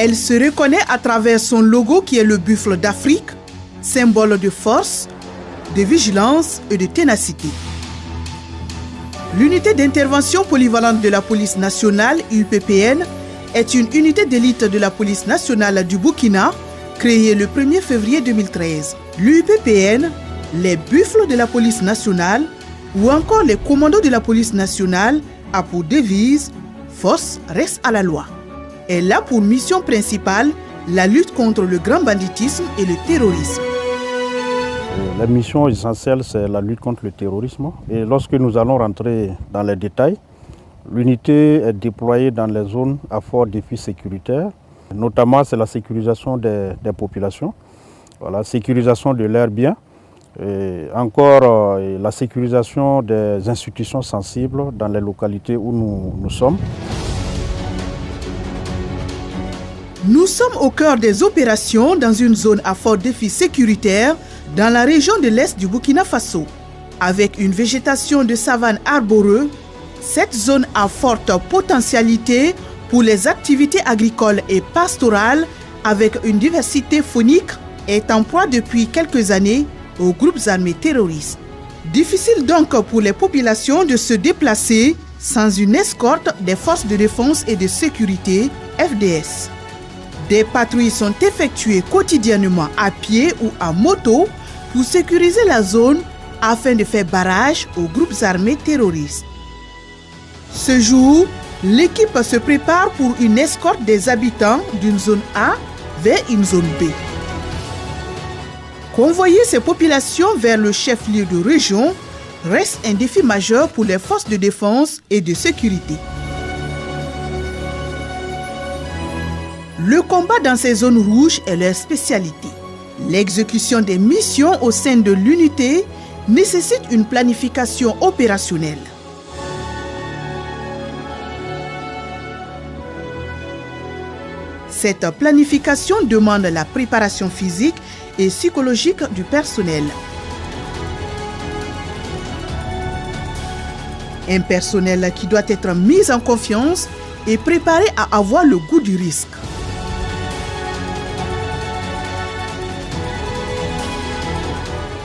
Elle se reconnaît à travers son logo qui est le buffle d'Afrique, symbole de force, de vigilance et de ténacité. L'unité d'intervention polyvalente de la police nationale, UPPN, est une unité d'élite de la police nationale du Burkina, créée le 1er février 2013. L'UPPN, les buffles de la police nationale ou encore les commandos de la police nationale a pour devise « Force reste à la loi ». Elle a pour mission principale la lutte contre le grand banditisme et le terrorisme. La mission essentielle, c'est la lutte contre le terrorisme. Et lorsque nous allons rentrer dans les détails, l'unité est déployée dans les zones à fort défi sécuritaire. Notamment, c'est la sécurisation des populations, la sécurisation de leurs biens, et encore la sécurisation des institutions sensibles dans les localités où nous sommes. Nous sommes au cœur des opérations dans une zone à fort défi sécuritaire dans la région de l'Est du Burkina Faso. Avec une végétation de savane arboreuse, cette zone à forte potentialité pour les activités agricoles et pastorales avec une diversité faunique est en proie depuis quelques années aux groupes armés terroristes. Difficile donc pour les populations de se déplacer sans une escorte des forces de défense et de sécurité FDS. Des patrouilles sont effectuées quotidiennement à pied ou à moto pour sécuriser la zone afin de faire barrage aux groupes armés terroristes. Ce jour, l'équipe se prépare pour une escorte des habitants d'une zone A vers une zone B. Convoyer ces populations vers le chef-lieu de région reste un défi majeur pour les forces de défense et de sécurité. Le combat dans ces zones rouges est leur spécialité. L'exécution des missions au sein de l'unité nécessite une planification opérationnelle. Cette planification demande la préparation physique et psychologique du personnel. Un personnel qui doit être mis en confiance et préparé à avoir le goût du risque.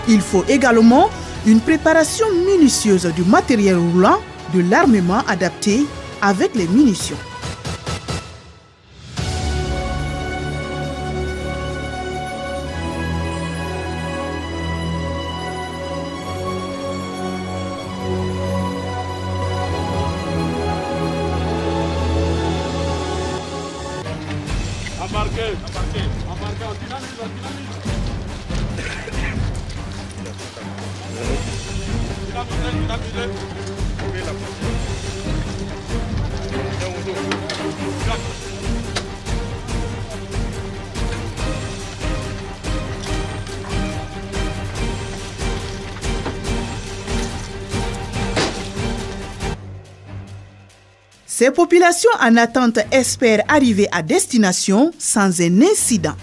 Il faut également une préparation minutieuse du matériel roulant, de l'armement adapté avec les munitions. Ces populations en attente espèrent arriver à destination sans un incident.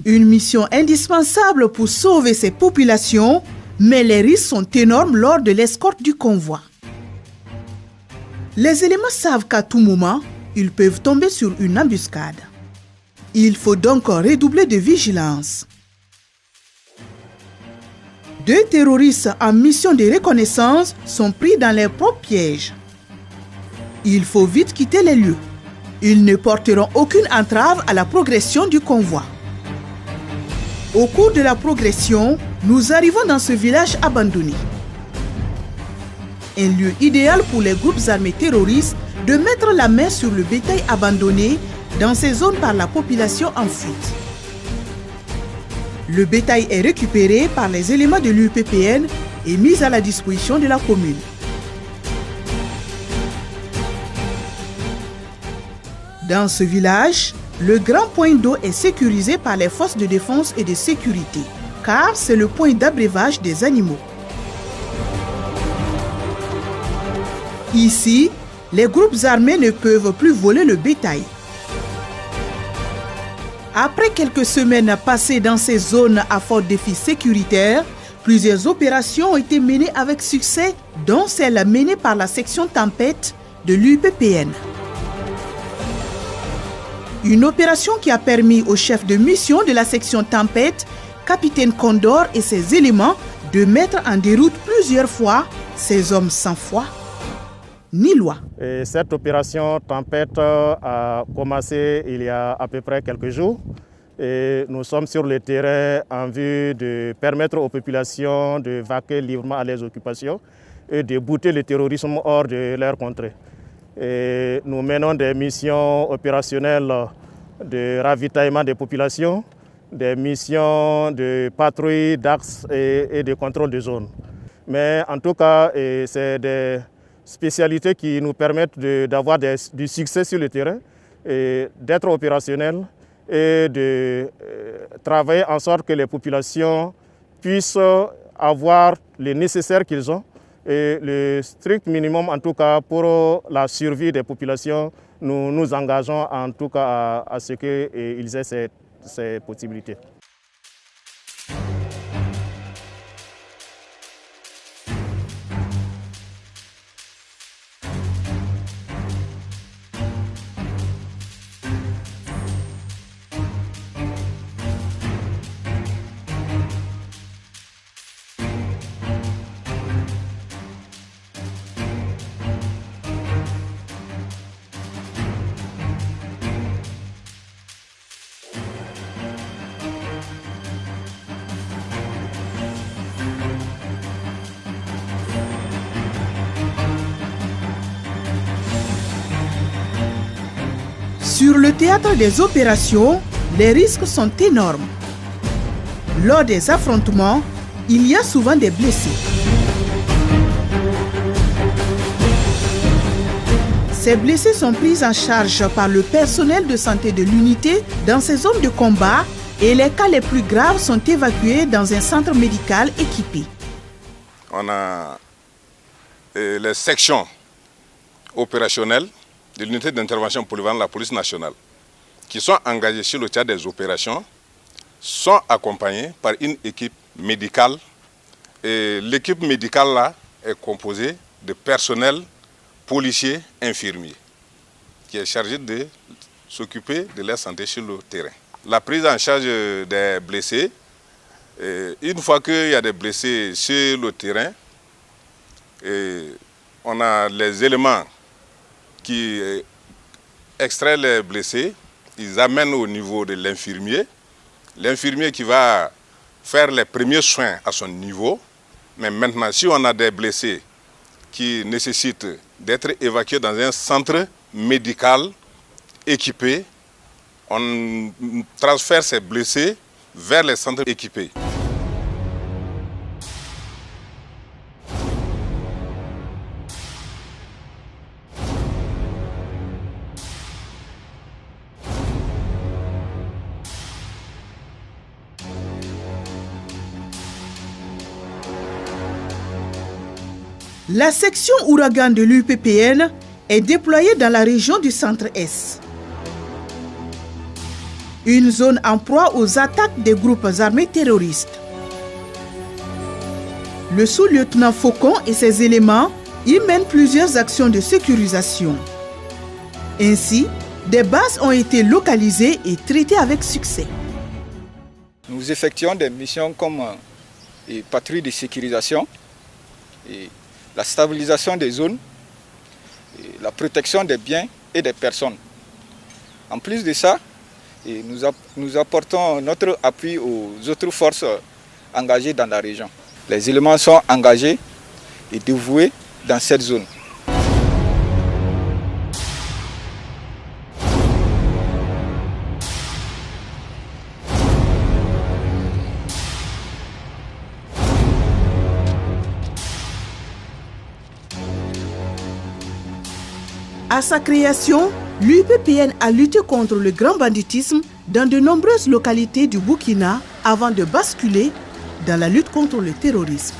Une mission indispensable pour sauver ces populations, mais les risques sont énormes lors de l'escorte du convoi. Les éléments savent qu'à tout moment, ils peuvent tomber sur une embuscade. Il faut donc redoubler de vigilance. 2 terroristes en mission de reconnaissance sont pris dans leurs propres pièges. Il faut vite quitter les lieux. Ils ne porteront aucune entrave à la progression du convoi. Au cours de la progression, nous arrivons dans ce village abandonné. Un lieu idéal pour les groupes armés terroristes de mettre la main sur le bétail abandonné dans ces zones par la population en fuite. Le bétail est récupéré par les éléments de l'UPPN et mis à la disposition de la commune. Dans ce village, le grand point d'eau est sécurisé par les forces de défense et de sécurité, car c'est le point d'abreuvage des animaux. Ici, les groupes armés ne peuvent plus voler le bétail. Après quelques semaines passées dans ces zones à fort défi sécuritaire, plusieurs opérations ont été menées avec succès, dont celle menée par la section Tempête de l'UPPN. Une opération qui a permis au chef de mission de la section Tempête, capitaine Condor et ses éléments de mettre en déroute plusieurs fois ces hommes sans foi ni loi. Et cette opération Tempête a commencé il y a à peu près quelques jours. Et nous sommes sur le terrain en vue de permettre aux populations de vaquer librement à leurs occupations et de bouter le terrorisme hors de leur contrée. Et nous menons des missions opérationnelles de ravitaillement des populations, des missions de patrouille d'axes et de contrôle de zone. Mais en tout cas, c'est des spécialités qui nous permettent d'avoir du succès sur le terrain, d'être opérationnels et de travailler en sorte que les populations puissent avoir le nécessaire qu'ils ont. Et le strict minimum, en tout cas, pour la survie des populations, nous nous engageons en tout cas à ce qu'ils aient ces possibilités. Sur le théâtre des opérations, les risques sont énormes. Lors des affrontements, il y a souvent des blessés. Ces blessés sont pris en charge par le personnel de santé de l'unité dans ces zones de combat et les cas les plus graves sont évacués dans un centre médical équipé. On a les sections opérationnelles de l'unité d'intervention polyvalente de la police nationale qui sont engagées sur le théâtre des opérations sont accompagnés par une équipe médicale. Et l'équipe médicale là est composée de personnel policiers, infirmiers qui est chargé de s'occuper de leur santé sur le terrain. La prise en charge des blessés, une fois qu'il y a des blessés sur le terrain, on a les éléments qui extraient les blessés, ils amènent au niveau de l'infirmier. L'infirmier qui va faire les premiers soins à son niveau. Mais maintenant, si on a des blessés qui nécessitent d'être évacués dans un centre médical équipé, on transfère ces blessés vers les centres équipés. La section ouragan de l'UPPN est déployée dans la région du Centre-Est. Une zone en proie aux attaques des groupes armés terroristes. Le sous-lieutenant Faucon et ses éléments y mènent plusieurs actions de sécurisation. Ainsi, des bases ont été localisées et traitées avec succès. Nous effectuons des missions comme patrouille de sécurisation, la stabilisation des zones, la protection des biens et des personnes. En plus de ça, nous apportons notre appui aux autres forces engagées dans la région. Les éléments sont engagés et dévoués dans cette zone. À sa création, l'UPPN a lutté contre le grand banditisme dans de nombreuses localités du Burkina avant de basculer dans la lutte contre le terrorisme.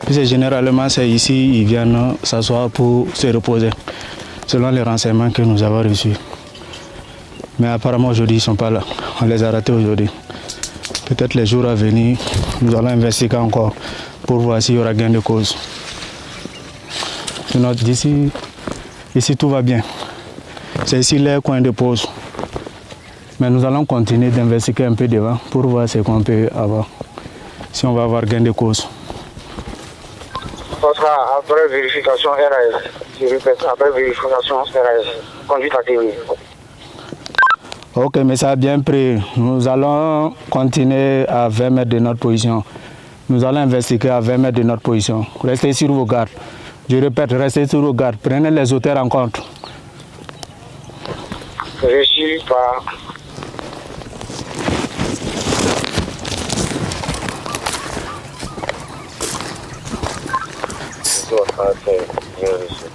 Généralement, c'est ici, ils viennent s'asseoir pour se reposer, selon les renseignements que nous avons reçus. Mais apparemment, aujourd'hui, ils ne sont pas là. On les a ratés aujourd'hui. Peut-être les jours à venir, nous allons investiguer encore pour voir s'il y aura gain de cause. D'ici Ici, tout va bien. C'est ici les coins de pause. Mais nous allons continuer d'investiguer un peu devant pour voir ce qu'on peut avoir. Si on va avoir gain de cause. Ça sera après vérification RAS. Je répète, après vérification RAS. Conduite à théorie. Ok, mais ça a bien pris. Nous allons continuer à 20 mètres de notre position. Nous allons investiguer à 20 mètres de notre position. Restez sur vos gardes. Je répète, restez sur vos gardes. Prenez les auteurs en compte. Reçu par...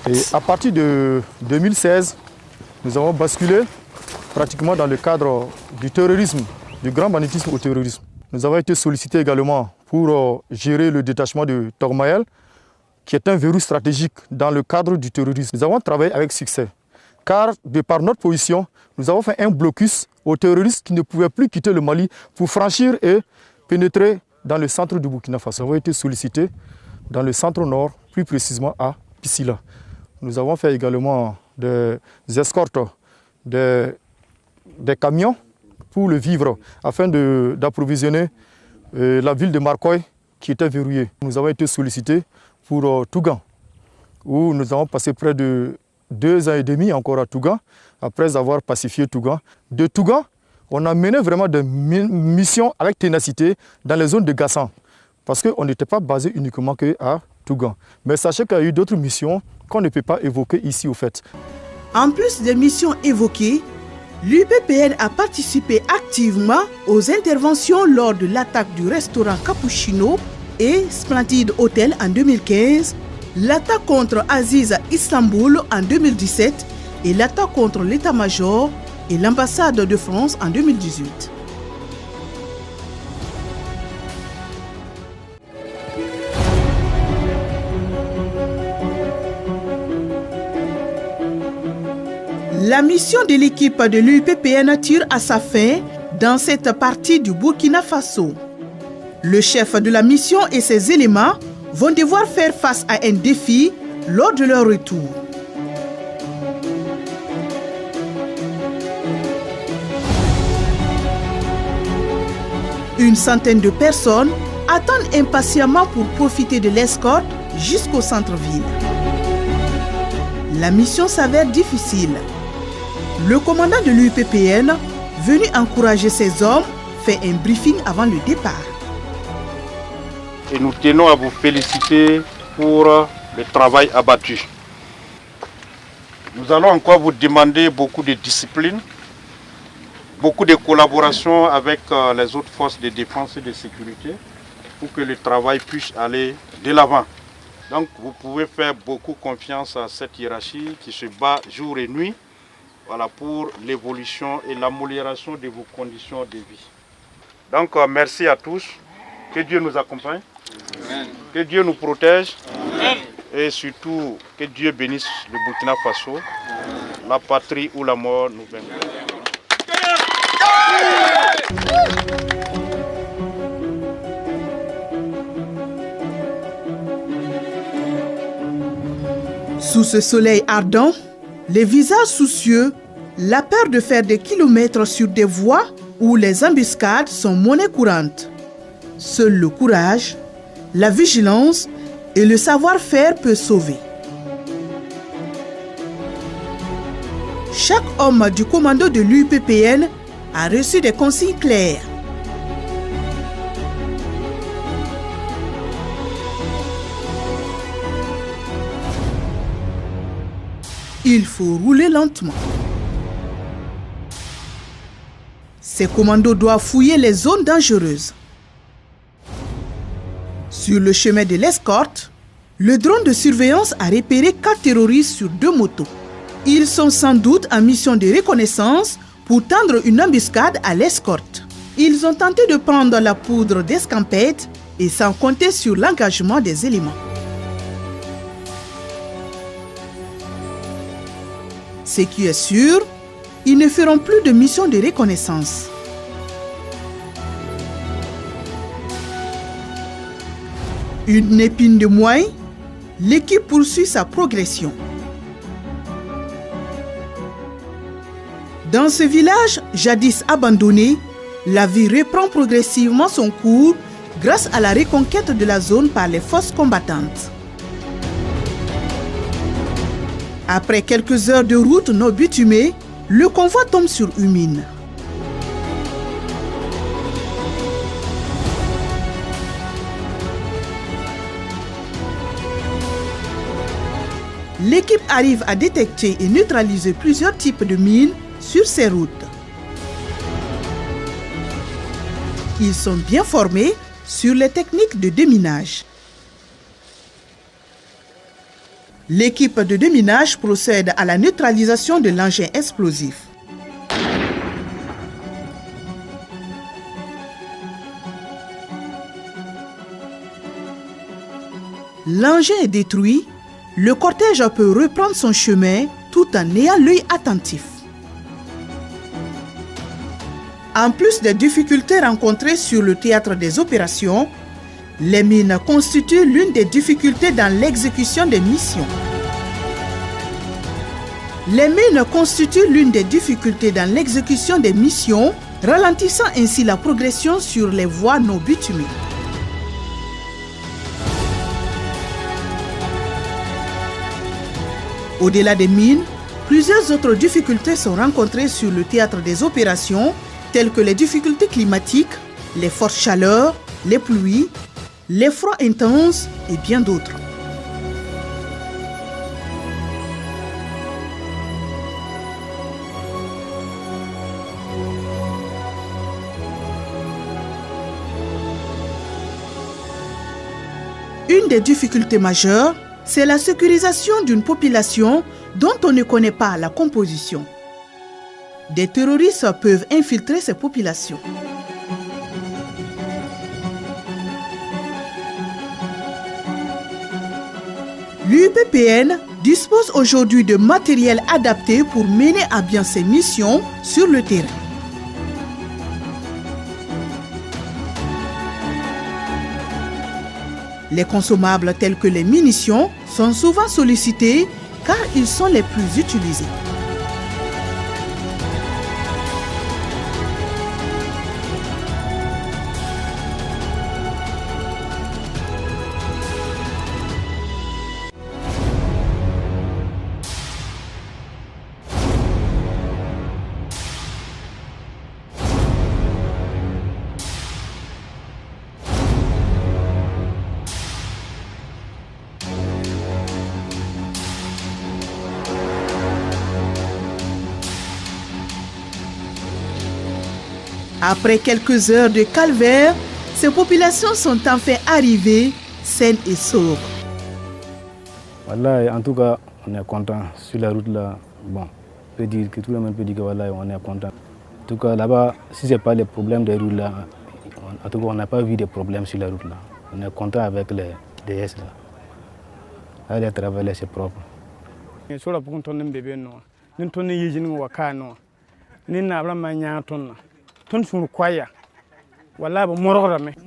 Et à partir de 2016, nous avons basculé pratiquement dans le cadre du terrorisme, du grand banditisme au terrorisme. Nous avons été sollicités également pour gérer le détachement de Togmayel, qui est un verrou stratégique dans le cadre du terrorisme. Nous avons travaillé avec succès, car de par notre position, nous avons fait un blocus aux terroristes qui ne pouvaient plus quitter le Mali pour franchir et pénétrer dans le centre du Burkina Faso. Nous avons été sollicités dans le centre nord, plus précisément à Pissila. Nous avons fait également des escortes, des camions pour le vivre, afin d'approvisionner la ville de Marcoy qui était verrouillée. Nous avons été sollicités pour Tougan, où nous avons passé près de 2 ans et demi encore à Tougan, après avoir pacifié Tougan. De Tougan, on a mené vraiment des missions avec ténacité dans les zones de Gassan, parce qu'on n'était pas basé uniquement qu'à Tougan. Mais sachez qu'il y a eu d'autres missions qu'on ne peut pas évoquer ici au fait. En plus des missions évoquées, l'UPPN a participé activement aux interventions lors de l'attaque du restaurant Cappuccino et Splendid Hotel en 2015, l'attaque contre Aziz Istanbul en 2017 et l'attaque contre l'état-major et l'ambassade de France en 2018. La mission de l'équipe de l'UPPN tire à sa fin dans cette partie du Burkina Faso. Le chef de la mission et ses éléments vont devoir faire face à un défi lors de leur retour. Une centaine de personnes attendent impatiemment pour profiter de l'escorte jusqu'au centre-ville. La mission s'avère difficile. Le commandant de l'UPPN, venu encourager ses hommes, fait un briefing avant le départ. Et nous tenons à vous féliciter pour le travail abattu. Nous allons encore vous demander beaucoup de discipline, beaucoup de collaboration avec les autres forces de défense et de sécurité pour que le travail puisse aller de l'avant. Donc vous pouvez faire beaucoup confiance à cette hiérarchie qui se bat jour et nuit, voilà, pour l'évolution et l'amélioration de vos conditions de vie. Donc merci à tous, que Dieu nous accompagne, Amen. Que Dieu nous protège, Amen. Et surtout que Dieu bénisse le Burkina Faso, Amen. La patrie ou la mort nous vaincra. Sous ce soleil ardent, les visages soucieux, la peur de faire des kilomètres sur des voies où les embuscades sont monnaie courante. Seul le courage, la vigilance et le savoir-faire peuvent sauver. Chaque homme du commando de l'UPPN a reçu des consignes claires. Il faut rouler lentement. Ces commandos doivent fouiller les zones dangereuses. Sur le chemin de l'escorte, le drone de surveillance a repéré 4 terroristes sur 2 motos. Ils sont sans doute en mission de reconnaissance pour tendre une embuscade à l'escorte. Ils ont tenté de prendre la poudre d'escampette et sans compter sur l'engagement des éléments. Ce qui est sûr, ils ne feront plus de mission de reconnaissance. Une épine de moins, l'équipe poursuit sa progression. Dans ce village, jadis abandonné, la vie reprend progressivement son cours grâce à la reconquête de la zone par les forces combattantes. Après quelques heures de route non bitumée, le convoi tombe sur une mine. L'équipe arrive à détecter et neutraliser plusieurs types de mines sur ces routes. Ils sont bien formés sur les techniques de déminage. L'équipe de déminage procède à la neutralisation de l'engin explosif. L'engin est détruit, le cortège peut reprendre son chemin tout en ayant l'œil attentif. En plus des difficultés rencontrées sur le théâtre des opérations, les mines constituent l'une des difficultés dans l'exécution des missions. Les mines constituent l'une des difficultés dans l'exécution des missions, ralentissant ainsi la progression sur les voies non bitumées. Au-delà des mines, plusieurs autres difficultés sont rencontrées sur le théâtre des opérations, telles que les difficultés climatiques, les fortes chaleurs, les pluies, les froids intenses et bien d'autres. Une des difficultés majeures, c'est la sécurisation d'une population dont on ne connaît pas la composition. Des terroristes peuvent infiltrer ces populations. L'UPPN dispose aujourd'hui de matériel adapté pour mener à bien ses missions sur le terrain. Les consommables tels que les munitions sont souvent sollicités car ils sont les plus utilisés. Après quelques heures de calvaire, ces populations sont enfin arrivées saines et sobres. Voilà, en tout cas, on est content sur la route là. Bon, on peut dire que tout le monde peut dire que voilà, on est content. En tout cas, là-bas, si ce n'est pas les problèmes des routes là, en tout cas, on n'a pas vu de problèmes sur la route là. On est content avec les DS là. Allez travailler, c'est propre.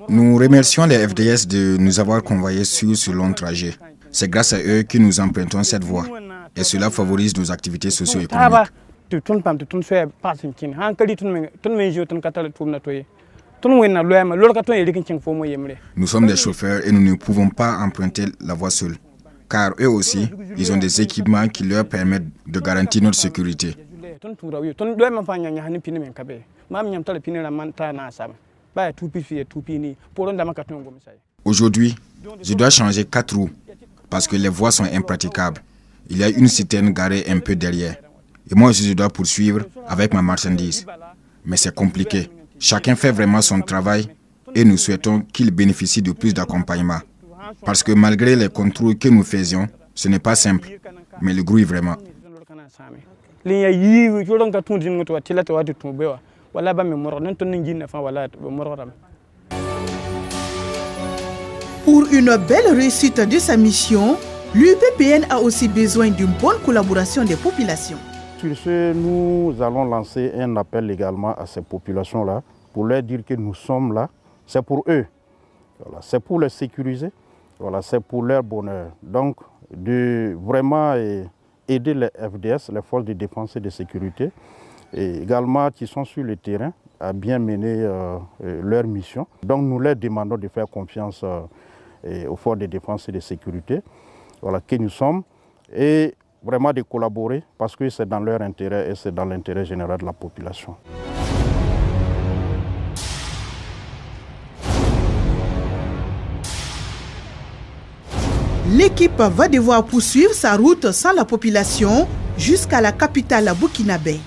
Nous remercions les FDS de nous avoir convoyés sur ce long trajet. C'est grâce à eux que nous empruntons cette voie et cela favorise nos activités socio-économiques. Nous sommes des chauffeurs et nous ne pouvons pas emprunter la voie seule, car eux aussi, ils ont des équipements qui leur permettent de garantir notre sécurité. Aujourd'hui, je dois changer 4 roues parce que les voies sont impraticables. Il y a une citerne garée un peu derrière. Et moi aussi, je dois poursuivre avec ma marchandise. Mais c'est compliqué. Chacun fait vraiment son travail et nous souhaitons qu'il bénéficie de plus d'accompagnement. Parce que malgré les contrôles que nous faisions, ce n'est pas simple, mais le grouille vraiment. Pour une belle réussite de sa mission, l'UPPN a aussi besoin d'une bonne collaboration des populations. Sur ce, nous allons lancer un appel également à ces populations-là pour leur dire que nous sommes là. C'est pour eux, voilà, c'est pour les sécuriser, voilà, c'est pour leur bonheur. Donc, de vraiment aider les FDS, les forces de défense et de sécurité, et également qui sont sur le terrain à bien mener leur mission. Donc nous leur demandons de faire confiance aux forces de défense et de sécurité, voilà, que nous sommes, et vraiment de collaborer parce que c'est dans leur intérêt et c'est dans l'intérêt général de la population. L'équipe va devoir poursuivre sa route sans la population jusqu'à la capitale burkinabé.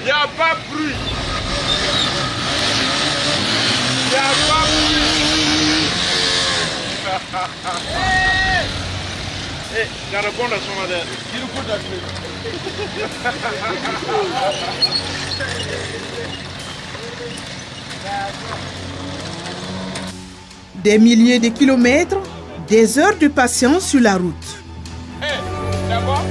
Il n'y a pas de bruit. Il n'y a pas de bruit. Il y a répondu à son madère. Il nous faut d'appeler. Des milliers de kilomètres, des heures de patience sur la route. D'abord,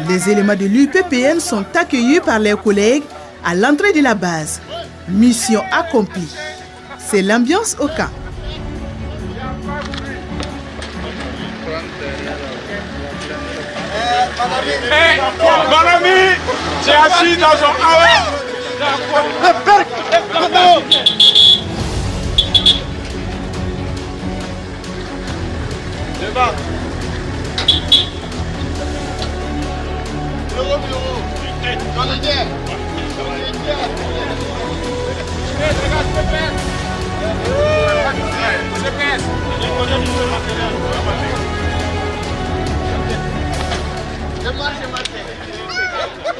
les éléments de l'UPPN sont accueillis par leurs collègues à l'entrée de la base. Mission accomplie. C'est l'ambiance au camp. mon ami, c'est assis dans son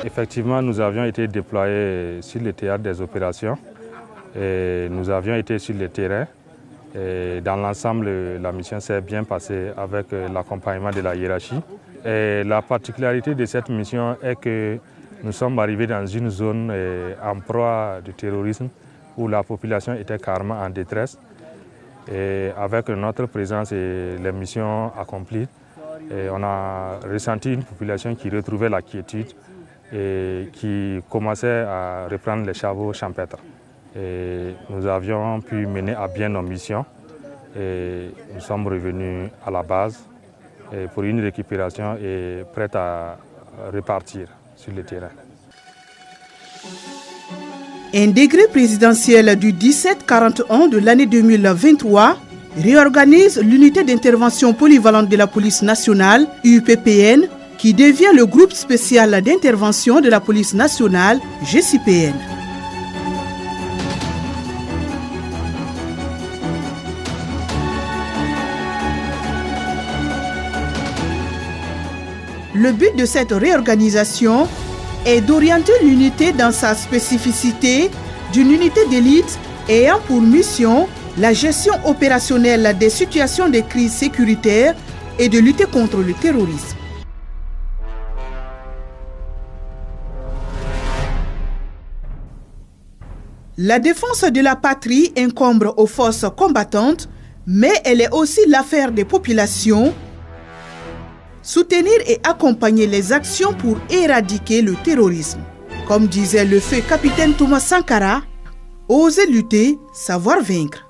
Effectivement, nous avions été déployés sur le théâtre des opérations et nous avions été sur le terrain. Et dans l'ensemble, la mission s'est bien passée avec l'accompagnement de la hiérarchie. Et la particularité de cette mission est que nous sommes arrivés dans une zone en proie du terrorisme où la population était carrément en détresse. Et avec notre présence et les missions accomplies, on a ressenti une population qui retrouvait la quiétude et qui commençait à reprendre les chevaux champêtres. Et nous avions pu mener à bien nos missions et nous sommes revenus à la base pour une récupération et prêts à repartir sur le terrain. Un décret présidentiel du 17-41 de l'année 2023 réorganise l'unité d'intervention polyvalente de la police nationale, UPPN, qui devient le groupe spécial d'intervention de la police nationale, GCPN. Le but de cette réorganisation est d'orienter l'unité dans sa spécificité d'une unité d'élite ayant pour mission la gestion opérationnelle des situations de crise sécuritaire et de lutter contre le terrorisme. La défense de la patrie incombe aux forces combattantes, mais elle est aussi l'affaire des populations. Soutenir et accompagner les actions pour éradiquer le terrorisme. Comme disait le feu capitaine Thomas Sankara, oser lutter, savoir vaincre.